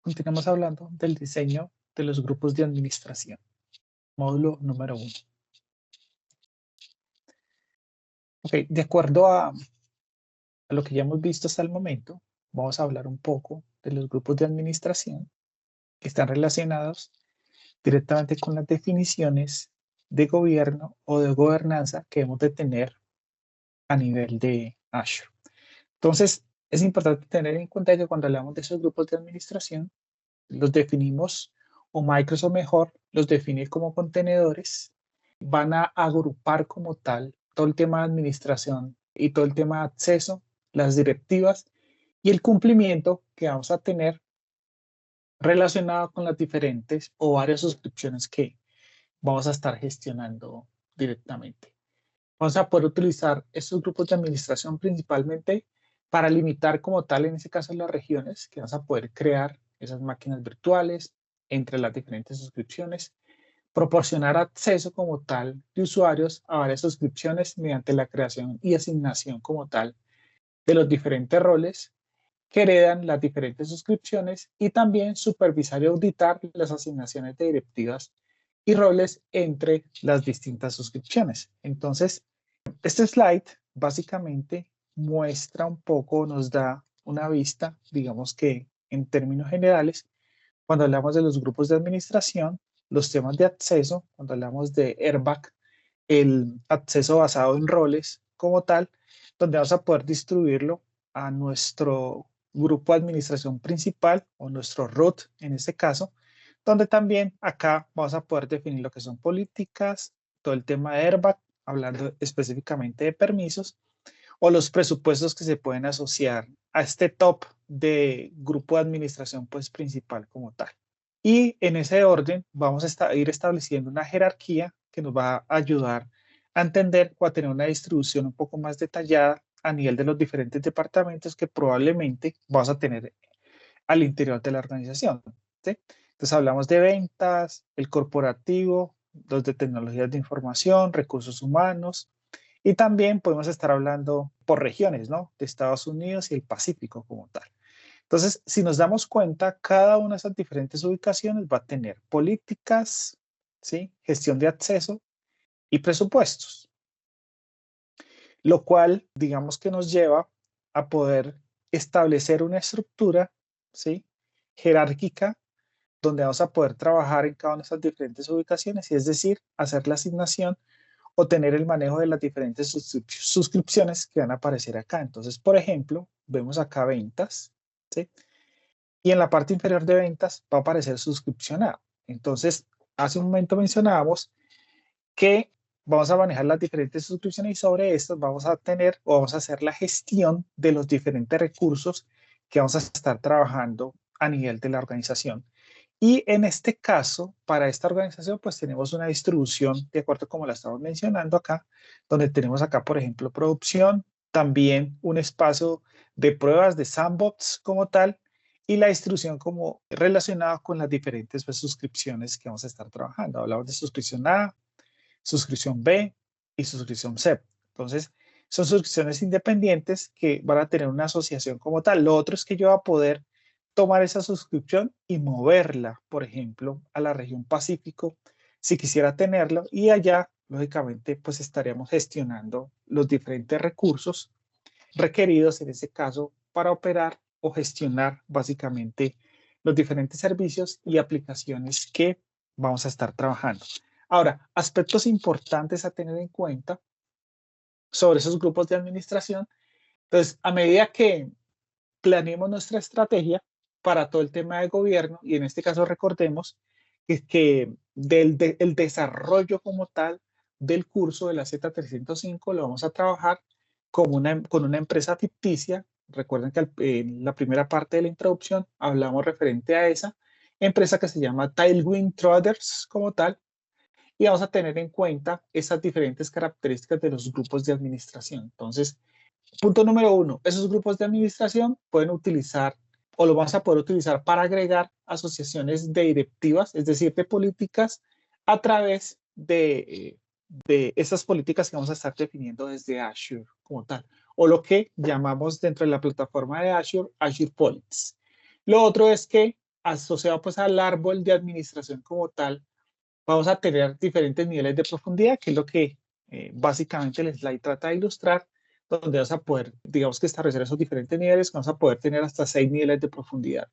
Continuamos hablando del diseño de los grupos de administración. Módulo número 1. Ok, de acuerdo a lo que ya hemos visto hasta el momento, vamos a hablar un poco de los grupos de administración que están relacionados directamente con las definiciones de gobierno o de gobernanza que debemos de tener a nivel de Azure. Entonces, es importante tener en cuenta que cuando hablamos de esos grupos de administración, los definimos, o Microsoft mejor, los define como contenedores. Van a agrupar como tal todo el tema de administración y todo el tema de acceso, las directivas y el cumplimiento que vamos a tener relacionado con las diferentes o varias suscripciones que vamos a estar gestionando directamente. Vamos a poder utilizar estos grupos de administración principalmente para limitar como tal, en este caso, las regiones, que vamos a poder crear esas máquinas virtuales entre las diferentes suscripciones, proporcionar acceso como tal de usuarios a varias suscripciones mediante la creación y asignación como tal de los diferentes roles que heredan las diferentes suscripciones y también supervisar y auditar las asignaciones de directivas y roles entre las distintas suscripciones. Entonces, este slide básicamente muestra un poco, nos da una vista, digamos que en términos generales, cuando hablamos de los grupos de administración, los temas de acceso, cuando hablamos de Airbag, el acceso basado en roles como tal, donde vamos a poder distribuirlo a nuestro grupo de administración principal o nuestro root en este caso, donde también acá vamos a poder definir lo que son políticas, todo el tema de Airbag, hablando específicamente de permisos, o los presupuestos que se pueden asociar a este top de grupo de administración pues principal como tal. Y en ese orden vamos a ir estableciendo una jerarquía que nos va a ayudar a entender o a tener una distribución un poco más detallada a nivel de los diferentes departamentos que probablemente vamos a tener al interior de la organización, ¿sí? Entonces hablamos de ventas, el corporativo, los de tecnologías de información, recursos humanos, y también podemos estar hablando por regiones, ¿no? De Estados Unidos y el Pacífico como tal. Entonces, si nos damos cuenta, cada una de esas diferentes ubicaciones va a tener políticas, ¿sí? Gestión de acceso y presupuestos, lo cual, digamos que nos lleva a poder establecer una estructura, ¿sí? Jerárquica, donde vamos a poder trabajar en cada una de esas diferentes ubicaciones, y es decir, hacer la asignación o tener el manejo de las diferentes suscripciones que van a aparecer acá. Entonces, por ejemplo, vemos acá ventas, ¿sí? Y en la parte inferior de ventas va a aparecer suscripción A. Entonces, hace un momento mencionábamos que vamos a manejar las diferentes suscripciones y sobre estas vamos a tener o vamos a hacer la gestión de los diferentes recursos que vamos a estar trabajando a nivel de la organización. Y en este caso, para esta organización, pues tenemos una distribución de acuerdo como la estamos mencionando acá, donde tenemos acá, por ejemplo, producción, también un espacio de pruebas de sandbox como tal, y la distribución como relacionada con las diferentes pues, suscripciones que vamos a estar trabajando. Hablamos de suscripción A, suscripción B y suscripción C. Entonces, son suscripciones independientes que van a tener una asociación como tal. Lo otro es que yo voy a poder tomar esa suscripción y moverla, por ejemplo, a la región Pacífico, si quisiera tenerlo, y allá, lógicamente, pues estaríamos gestionando los diferentes recursos requeridos, en este caso, para operar o gestionar básicamente los diferentes servicios y aplicaciones que vamos a estar trabajando. Ahora, aspectos importantes a tener en cuenta sobre esos grupos de administración. Entonces, a medida que planeemos nuestra estrategia para todo el tema de gobierno, y en este caso recordemos que el desarrollo como tal del curso de la Z305 lo vamos a trabajar con una empresa ficticia. Recuerden que en la primera parte de la introducción hablamos referente a esa empresa que se llama Tailwind Traders como tal, y vamos a tener en cuenta esas diferentes características de los grupos de administración. Entonces, punto número 1, esos grupos de administración pueden utilizar o lo vamos a poder utilizar para agregar asociaciones de directivas, es decir, de políticas, a través de esas políticas que vamos a estar definiendo desde Azure como tal, o lo que llamamos dentro de la plataforma de Azure, Azure Policies. Lo otro es que asociado pues al árbol de administración como tal, vamos a tener diferentes niveles de profundidad, que es lo que básicamente el slide trata de ilustrar, donde vas a poder, digamos que establecer esos diferentes niveles, vamos a poder tener hasta 6 niveles de profundidad.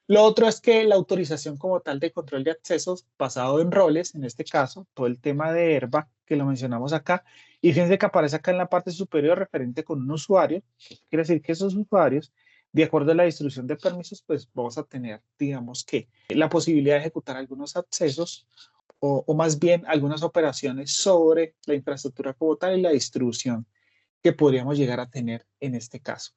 Lo otro es que la autorización como tal de control de accesos basado en roles, en este caso, todo el tema de herba que lo mencionamos acá, y fíjense que aparece acá en la parte superior referente con un usuario, quiere decir que esos usuarios, de acuerdo a la distribución de permisos, pues vamos a tener, digamos que, la posibilidad de ejecutar algunos accesos o más bien algunas operaciones sobre la infraestructura como tal y la distribución que podríamos llegar a tener en este caso.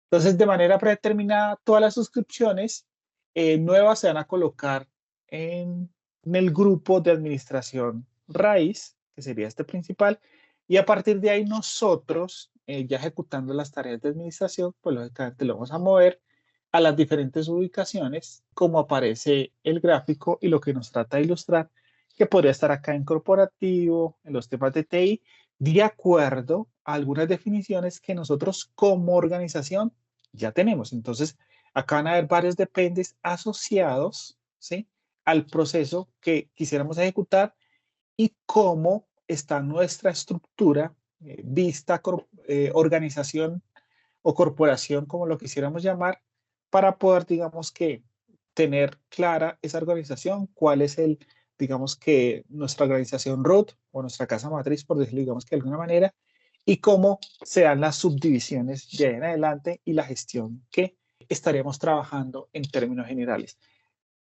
Entonces, de manera predeterminada, todas las suscripciones nuevas se van a colocar en el grupo de administración raíz, que sería este principal, y a partir de ahí nosotros, ya ejecutando las tareas de administración, pues lógicamente lo vamos a mover a las diferentes ubicaciones, como aparece el gráfico y lo que nos trata de ilustrar, que podría estar acá en corporativo, en los temas de TI, de acuerdo a algunas definiciones que nosotros como organización ya tenemos. Entonces, acá van a haber varios dependes asociados, ¿sí?, al proceso que quisiéramos ejecutar y cómo está nuestra estructura, vista, organización o corporación, como lo quisiéramos llamar, para poder, digamos que, tener clara esa organización, cuál es el, digamos que, nuestra organización root o nuestra casa matriz, por decirlo, digamos que de alguna manera, y cómo se dan las subdivisiones de ahí en adelante y la gestión que estaríamos trabajando en términos generales.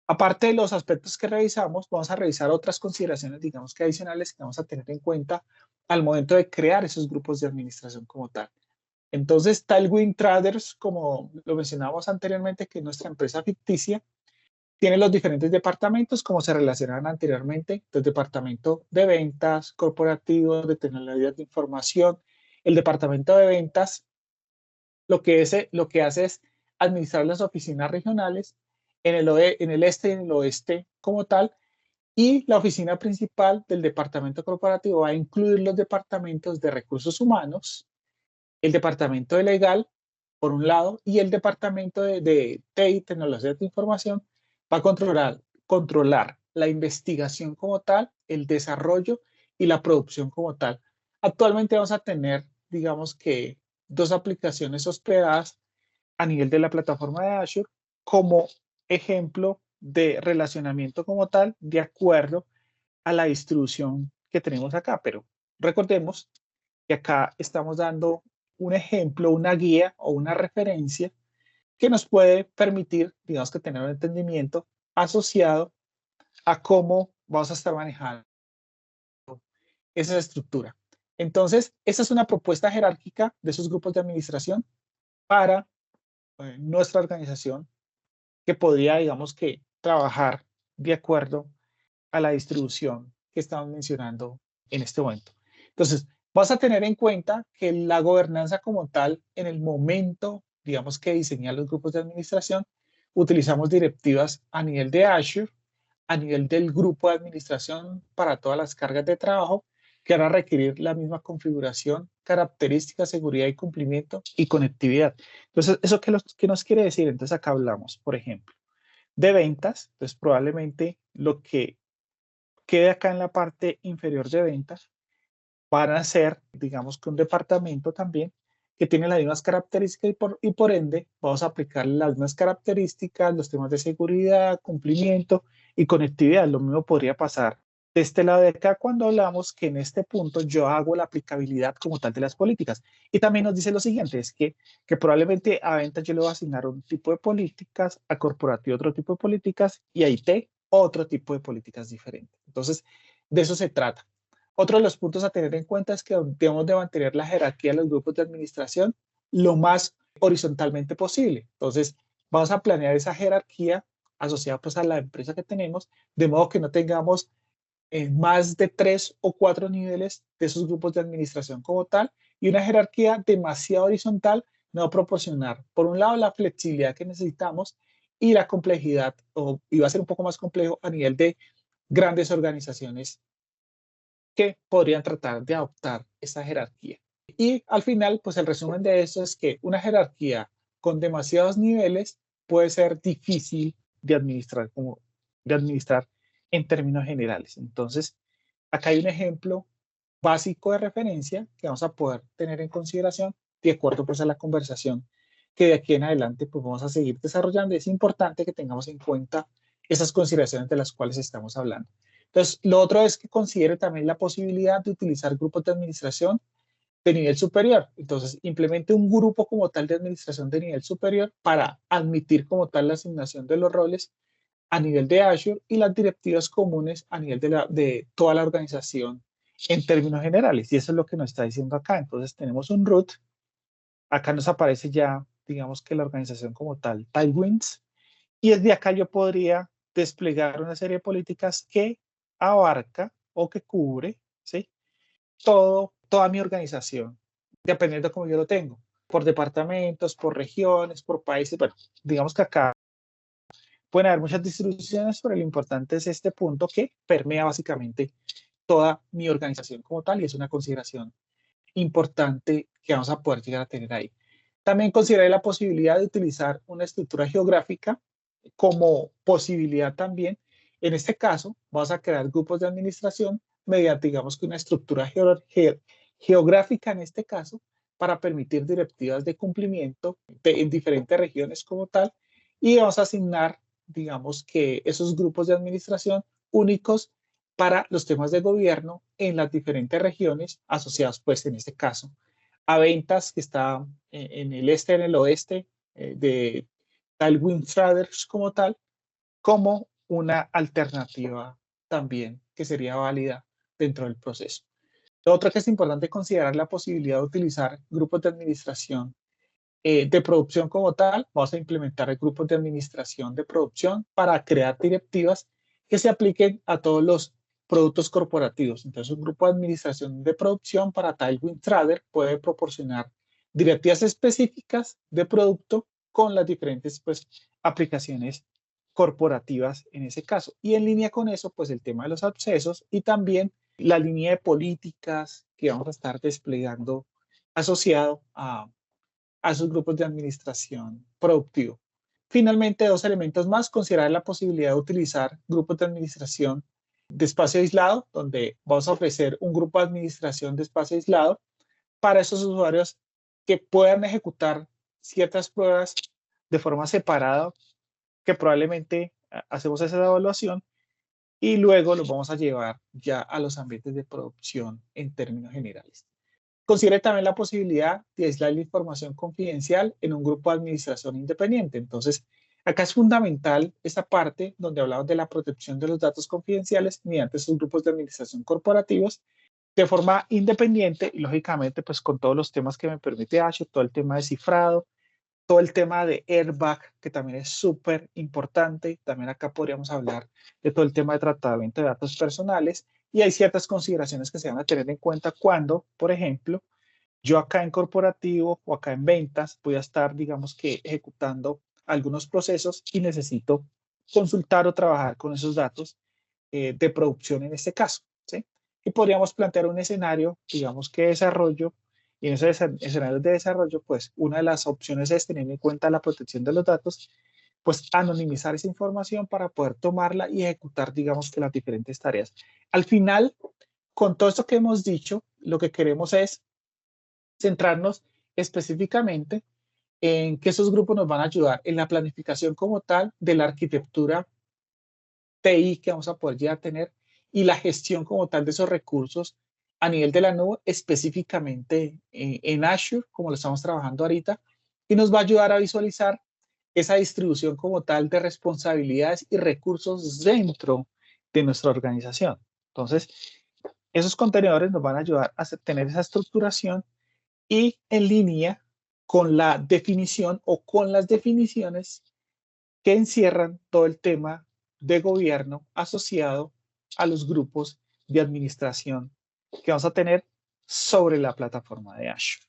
Aparte de los aspectos que revisamos, vamos a revisar otras consideraciones, digamos que adicionales, que vamos a tener en cuenta al momento de crear esos grupos de administración como tal. Entonces, Tailwind Traders, como lo mencionábamos anteriormente, que es nuestra empresa ficticia, tiene los diferentes departamentos, como se relacionaban anteriormente, el departamento de ventas, corporativo, de tecnologías de información. El departamento de ventas lo que hace es administrar las oficinas regionales en el este y en el oeste como tal, y la oficina principal del departamento corporativo va a incluir los departamentos de recursos humanos, el departamento de legal, por un lado, y el departamento de TI, tecnologías de información, va a controlar la investigación como tal, el desarrollo y la producción como tal. Actualmente vamos a tener, digamos que, dos aplicaciones hospedadas a nivel de la plataforma de Azure como ejemplo de relacionamiento como tal, de acuerdo a la distribución que tenemos acá. Pero recordemos que acá estamos dando un ejemplo, una guía o una referencia que nos puede permitir, digamos que tener un entendimiento asociado a cómo vamos a estar manejando esa estructura. Entonces, esa es una propuesta jerárquica de esos grupos de administración para nuestra organización que podría, digamos que, trabajar de acuerdo a la distribución que estamos mencionando en este momento. Entonces, vas a tener en cuenta que la gobernanza como tal, en el momento, digamos que diseñar los grupos de administración, utilizamos directivas a nivel de Azure, a nivel del grupo de administración para todas las cargas de trabajo, que van a requerir la misma configuración, características, seguridad y cumplimiento y conectividad. Entonces, ¿eso qué nos quiere decir? Entonces, acá hablamos, por ejemplo, de ventas. Entonces, probablemente lo que quede acá en la parte inferior de ventas van a ser, digamos que un departamento también que tiene las mismas características y por ende vamos a aplicar las mismas características, los temas de seguridad, cumplimiento y conectividad. Lo mismo podría pasar de este lado de acá cuando hablamos que en este punto yo hago la aplicabilidad como tal de las políticas. Y también nos dice lo siguiente, es que probablemente a ventas yo le voy a asignar un tipo de políticas, a corporativo otro tipo de políticas y a IT otro tipo de políticas diferentes. Entonces, de eso se trata. Otro de los puntos a tener en cuenta es que debemos de mantener la jerarquía de los grupos de administración lo más horizontalmente posible. Entonces, vamos a planear esa jerarquía asociada pues a la empresa que tenemos, de modo que no tengamos más de 3 o 4 niveles de esos grupos de administración como tal, y una jerarquía demasiado horizontal no va a proporcionar, por un lado, la flexibilidad que necesitamos y la complejidad, y va a ser un poco más complejo a nivel de grandes organizaciones que podrían tratar de adoptar esa jerarquía. Y al final, pues el resumen de eso es que una jerarquía con demasiados niveles puede ser difícil de administrar, de administrar en términos generales. Entonces, acá hay un ejemplo básico de referencia que vamos a poder tener en consideración de acuerdo pues a la conversación que de aquí en adelante pues vamos a seguir desarrollando. Es importante que tengamos en cuenta esas consideraciones de las cuales estamos hablando. Entonces, lo otro es que considere también la posibilidad de utilizar grupos de administración de nivel superior. Entonces, implemente un grupo como tal de administración de nivel superior para admitir como tal la asignación de los roles a nivel de Azure y las directivas comunes a nivel de toda la organización en términos generales. Y eso es lo que nos está diciendo acá. Entonces, tenemos un root. Acá nos aparece ya, digamos que la organización como tal, Tailwinds. Y desde acá yo podría desplegar una serie de políticas que abarca o que cubre, ¿sí? Toda mi organización, dependiendo de cómo yo lo tengo, por departamentos, por regiones, por países. Bueno, digamos que acá pueden haber muchas distribuciones, pero lo importante es este punto que permea básicamente toda mi organización como tal y es una consideración importante que vamos a poder llegar a tener ahí. También consideré la posibilidad de utilizar una estructura geográfica como posibilidad también. En este caso, vamos a crear grupos de administración mediante, digamos que una estructura geográfica en este caso, para permitir directivas de cumplimiento en diferentes regiones como tal, y vamos a asignar, digamos que esos grupos de administración únicos para los temas de gobierno en las diferentes regiones asociados, pues en este caso, a ventas que está en el este, en el oeste de Tailwind Traders como tal, como una alternativa también que sería válida dentro del proceso. Lo otro que es importante considerar la posibilidad de utilizar grupos de administración de producción como tal. Vamos a implementar grupos de administración de producción para crear directivas que se apliquen a todos los productos corporativos. Entonces, un grupo de administración de producción para Tailwind Trader puede proporcionar directivas específicas de producto con las diferentes pues, aplicaciones corporativas en ese caso. Y en línea con eso, pues el tema de los accesos y también la línea de políticas que vamos a estar desplegando asociado a sus grupos de administración productivo. Finalmente, dos elementos más, considerar la posibilidad de utilizar grupos de administración de espacio aislado, donde vamos a ofrecer un grupo de administración de espacio aislado para esos usuarios que puedan ejecutar ciertas pruebas de forma separada, que probablemente hacemos esa evaluación y luego los vamos a llevar ya a los ambientes de producción en términos generales. Considere también la posibilidad de aislar la información confidencial en un grupo de administración independiente. Entonces, acá es fundamental esta parte donde hablamos de la protección de los datos confidenciales mediante esos grupos de administración corporativos de forma independiente y lógicamente pues con todos los temas que me permite Azure, todo el tema de cifrado, todo el tema de airbag, que también es súper importante. También acá podríamos hablar de todo el tema de tratamiento de datos personales y hay ciertas consideraciones que se van a tener en cuenta cuando, por ejemplo, yo acá en corporativo o acá en ventas voy a estar, digamos que, ejecutando algunos procesos y necesito consultar o trabajar con esos datos de producción en este caso, ¿sí? Y podríamos plantear un escenario, digamos que desarrollo, y en esos escenarios de desarrollo, pues una de las opciones es tener en cuenta la protección de los datos, pues anonimizar esa información para poder tomarla y ejecutar, digamos que las diferentes tareas. Al final, con todo esto que hemos dicho, lo que queremos es centrarnos específicamente en que esos grupos nos van a ayudar en la planificación como tal de la arquitectura TI que vamos a poder ya tener y la gestión como tal de esos recursos a nivel de la nube, específicamente en Azure, como lo estamos trabajando ahorita, y nos va a ayudar a visualizar esa distribución como tal de responsabilidades y recursos dentro de nuestra organización. Entonces, esos contenedores nos van a ayudar a tener esa estructuración y en línea con la definición o con las definiciones que encierran todo el tema de gobierno asociado a los grupos de administración que vamos a tener sobre la plataforma de Azure.